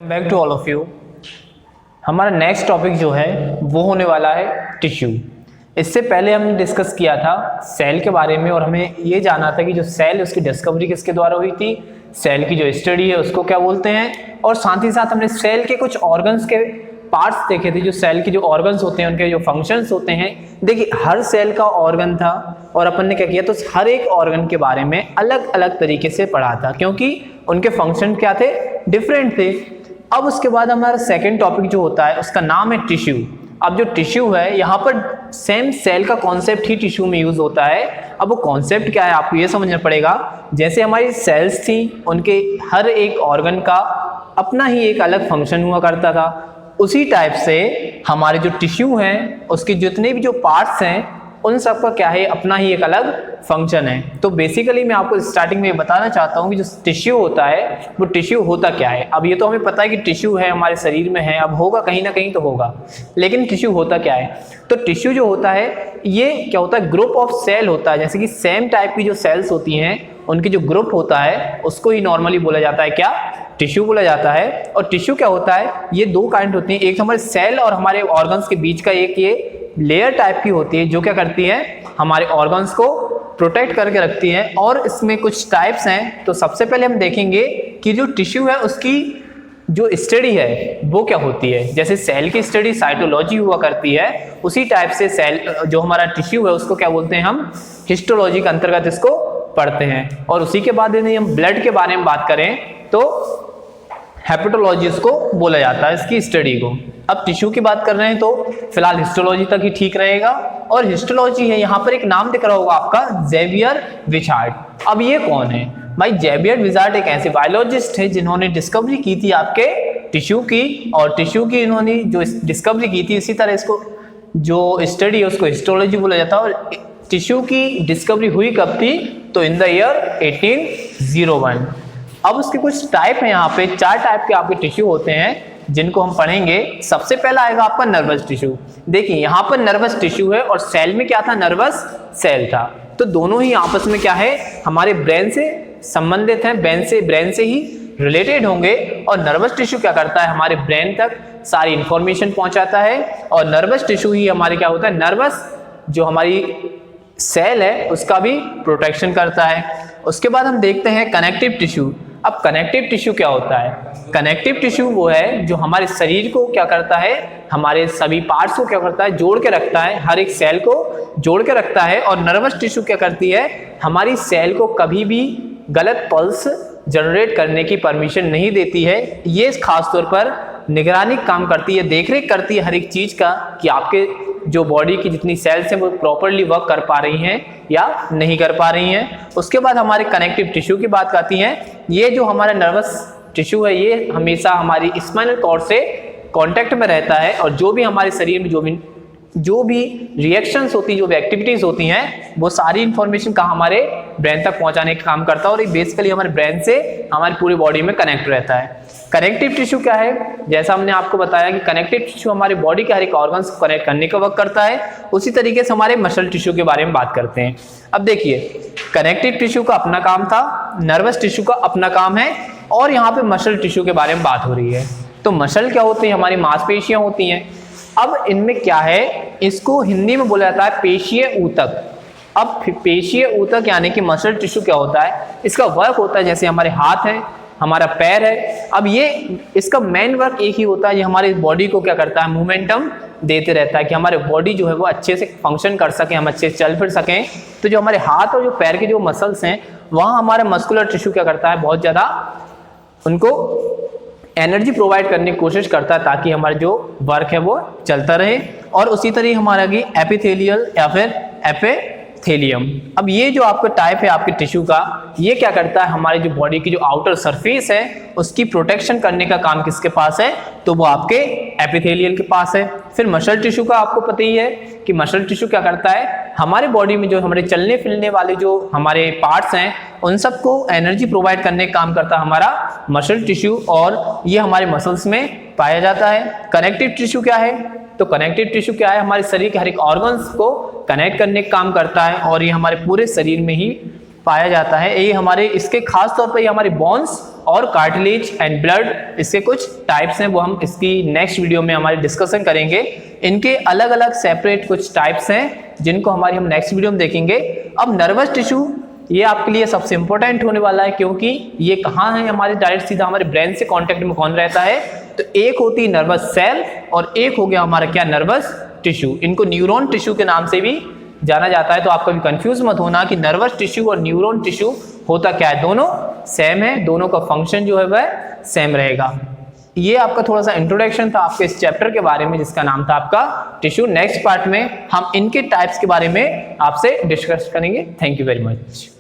Back to all of you. हमारा next topic जो है वो होने वाला है टिश्यू। इससे पहले हमने डिस्कस किया था सेल के बारे में और हमें ये जाना था कि जो सेल उसकी डिस्कवरी किसके द्वारा हुई थी, सेल की जो स्टडी है उसको क्या बोलते हैं, और साथ ही साथ हमने सेल के कुछ ऑर्गन्स के पार्ट्स देखे थे। जो सेल के जो ऑर्गन्स होते हैं उनके जो फंक्शंस होते हैं, देखिए हर सेल का ऑर्गन था और अपन ने क्या किया तो हर एक ऑर्गन के बारे में अलग अलग तरीके से पढ़ा था क्योंकि उनके फंक्शन क्या थे, डिफरेंट थे। अब उसके बाद हमारा सेकंड टॉपिक जो होता है उसका नाम है टिश्यू। अब जो टिश्यू है यहाँ पर सेम सेल का कॉन्सेप्ट ही टिश्यू में यूज होता है। अब वो कॉन्सेप्ट क्या है आपको ये समझना पड़ेगा। जैसे हमारी सेल्स थी, उनके हर एक ऑर्गन का अपना ही एक अलग फंक्शन हुआ करता था, उसी टाइप से हमारे जो टिश्यू हैं उसके जितने भी जो पार्ट्स हैं उन सब का क्या है, अपना ही एक अलग फंक्शन है। तो बेसिकली मैं आपको स्टार्टिंग में बताना चाहता हूँ कि जो टिश्यू होता है वो टिश्यू होता क्या है। अब ये तो हमें पता है कि टिश्यू है, हमारे शरीर में है, अब होगा कहीं ना कहीं तो होगा, लेकिन टिश्यू होता क्या है। तो टिश्यू जो होता है ये क्या होता है, ग्रुप ऑफ सेल होता है। जैसे कि सेम टाइप की जो सेल्स होती हैं उनकी जो ग्रुप होता है उसको ही नॉर्मली बोला जाता है क्या, टिश्यू बोला जाता है। और टिश्यू क्या होता है, ये दो काइंड होती हैं, एक हमारे सेल और हमारे ऑर्गन्स के बीच का एक ये लेयर टाइप की होती है जो क्या करती है, हमारे ऑर्गन्स को प्रोटेक्ट करके रखती है। और इसमें कुछ टाइप्स हैं। तो सबसे पहले हम देखेंगे कि जो टिश्यू है उसकी जो स्टडी है वो क्या होती है। जैसे सेल की स्टडी साइटोलॉजी हुआ करती है, उसी टाइप से सेल जो हमारा टिश्यू है उसको क्या बोलते हैं, हम हिस्टोलॉजी के अंतर्गत इसको पढ़ते हैं। और उसी के बाद यदि हम ब्लड के बारे में बात करें तो हेपेटोलॉजी इसको बोला जाता है, इसकी स्टडी को। अब टिश्यू की बात कर रहे हैं तो फिलहाल हिस्टोलॉजी तक ही ठीक रहेगा। और हिस्टोलॉजी है, यहाँ पर एक नाम दिख रहा होगा आपका, जेवियर विचार्ड। अब ये कौन है भाई, जेवियर विचार्ड एक ऐसे बायोलॉजिस्ट है जिन्होंने डिस्कवरी की थी आपके टिश्यू की, और टिश्यू की इन्होंने जो डिस्कवरी की थी, इसी तरह इसको जो स्टडी है उसको हिस्टोलॉजी बोला जाता है। और टिश्यू की डिस्कवरी हुई कब थी, तो इन द ईयर 1801। अब उसके कुछ टाइप हैं, यहाँ पे 4 टाइप के आपके टिश्यू होते हैं जिनको हम पढ़ेंगे। सबसे पहला आएगा आपका नर्वस टिश्यू। देखिए यहाँ पर नर्वस टिश्यू है और सेल में क्या था, नर्वस सेल था। तो दोनों ही आपस में क्या है, हमारे ब्रेन से संबंधित हैं, ब्रेन से ही रिलेटेड होंगे। और नर्वस टिश्यू क्या करता है, हमारे ब्रेन तक सारी इंफॉर्मेशन पहुंचाता है। और नर्वस टिश्यू ही हमारे क्या होता है, नर्वस जो हमारी सेल है उसका भी प्रोटेक्शन करता है। उसके बाद हम देखते हैं कनेक्टिव टिश्यू। अब कनेक्टिव टिश्यू क्या होता है, कनेक्टिव टिश्यू वो है जो हमारे शरीर को क्या करता है, हमारे सभी पार्ट्स को क्या करता है, जोड़ के रखता है, हर एक सेल को जोड़ के रखता है। और नर्वस टिश्यू क्या करती है, हमारी सेल को कभी भी गलत पल्स जनरेट करने की परमिशन नहीं देती है। ये खास तौर पर निगरानी काम करती है, देखरेख करती है हर एक चीज का कि आपके जो बॉडी की जितनी सेल्स हैं वो प्रॉपरली वर्क कर पा रही हैं या नहीं कर पा रही हैं। उसके बाद हमारे कनेक्टिव टिश्यू की बात आती है। ये जो हमारा नर्वस टिश्यू है ये हमेशा हमारी स्पाइनल कॉर्ड से कांटेक्ट में रहता है, और जो भी हमारे शरीर में जो भी रिएक्शंस होती हैं, जो भी एक्टिविटीज होती हैं, वो सारी इंफॉर्मेशन का हमारे ब्रेन तक पहुंचाने का काम करता है। और ये बेसिकली हमारे ब्रेन से हमारी पूरी बॉडी में कनेक्ट रहता है। कनेक्टिव टिश्यू क्या है, जैसा हमने आपको बताया कि कनेक्टिव टिश्यू हमारे बॉडी के हर एक ऑर्गन्स को कनेक्ट करने का वर्क करता है। उसी तरीके से हमारे मसल टिश्यू के बारे में बात करते हैं। अब देखिए कनेक्टिव टिश्यू का अपना काम था, नर्वस टिश्यू का अपना काम है, और यहाँ पे मसल टिश्यू के बारे में बात हो रही है। तो मसल क्या होती है, हमारी मांसपेशियां होती हैं। अब इनमें क्या है, इसको हिंदी में बोला जाता है पेशीय ऊतक। अब पेशीय ऊतक यानी कि मसल टिश्यू क्या होता है, इसका वर्क होता है जैसे हमारे हाथ है, हमारा पैर है। अब ये इसका मेन वर्क एक ही होता है, ये हमारी बॉडी को क्या करता है, मोमेंटम देते रहता है कि हमारे बॉडी जो है वो अच्छे से फंक्शन कर सके, हम अच्छे से चल फिर सकें। तो जो हमारे हाथ और जो पैर के जो मसल्स हैं वहाँ हमारा मस्कुलर टिश्यू क्या करता है, बहुत ज़्यादा उनको एनर्जी प्रोवाइड करने की कोशिश करता है ताकि हमारा जो वर्क है वो चलता रहे। और उसी तरह हमारा की एपिथेलियल या फिर एपिथेलियम। अब ये जो आपका टाइप है आपके टिश्यू का, ये क्या करता है, हमारी जो बॉडी की जो आउटर सरफेस है उसकी प्रोटेक्शन करने का काम किसके पास है, तो वो आपके एपिथेलियल के पास है। फिर मसल टिश्यू का आपको पता ही है कि मसल टिश्यू क्या करता है, हमारे बॉडी में जो हमारे चलने फिरने वाले जो हमारे पार्ट्स हैं उन सबको एनर्जी प्रोवाइड करने का काम करता है हमारा मसल टिश्यू, और ये हमारे मसल्स में पाया जाता है। कनेक्टिव टिश्यू क्या है, तो कनेक्टिव टिश्यू क्या है, हमारे शरीर के हर एक ऑर्गन्स को कनेक्ट करने का काम करता है, और ये हमारे पूरे शरीर में ही पाया जाता है। ये हमारे इसके खास तौर पर ये हमारे बोन्स और कार्टिलेज एंड ब्लड, इसके कुछ टाइप्स हैं, वो हम इसकी नेक्स्ट वीडियो में हमारे डिस्कशन करेंगे। इनके अलग अलग सेपरेट कुछ टाइप्स हैं जिनको हमारी हम नेक्स्ट वीडियो में देखेंगे। अब नर्वस टिश्यू ये आपके लिए सबसे इंपॉर्टेंट होने वाला है, क्योंकि ये कहाँ है हमारे डायरेक्ट सीधा हमारे ब्रेन से कांटेक्ट में कौन रहता है, तो एक होती है नर्वस सेल और एक हो गया हमारा क्या, नर्वस टिश्यू। इनको न्यूरॉन टिश्यू के नाम से भी जाना जाता है। तो आप कभी कंफ्यूज मत होना कि नर्वस टिश्यू और न्यूरॉन टिश्यू होता क्या है, दोनों सेम है, दोनों का फंक्शन जो है वह सेम रहेगा। ये आपका थोड़ा सा इंट्रोडक्शन था आपके इस चैप्टर के बारे में जिसका नाम था आपका टिश्यू। नेक्स्ट पार्ट में हम इनके टाइप्स के बारे में आपसे डिस्कस करेंगे। Thank you very much.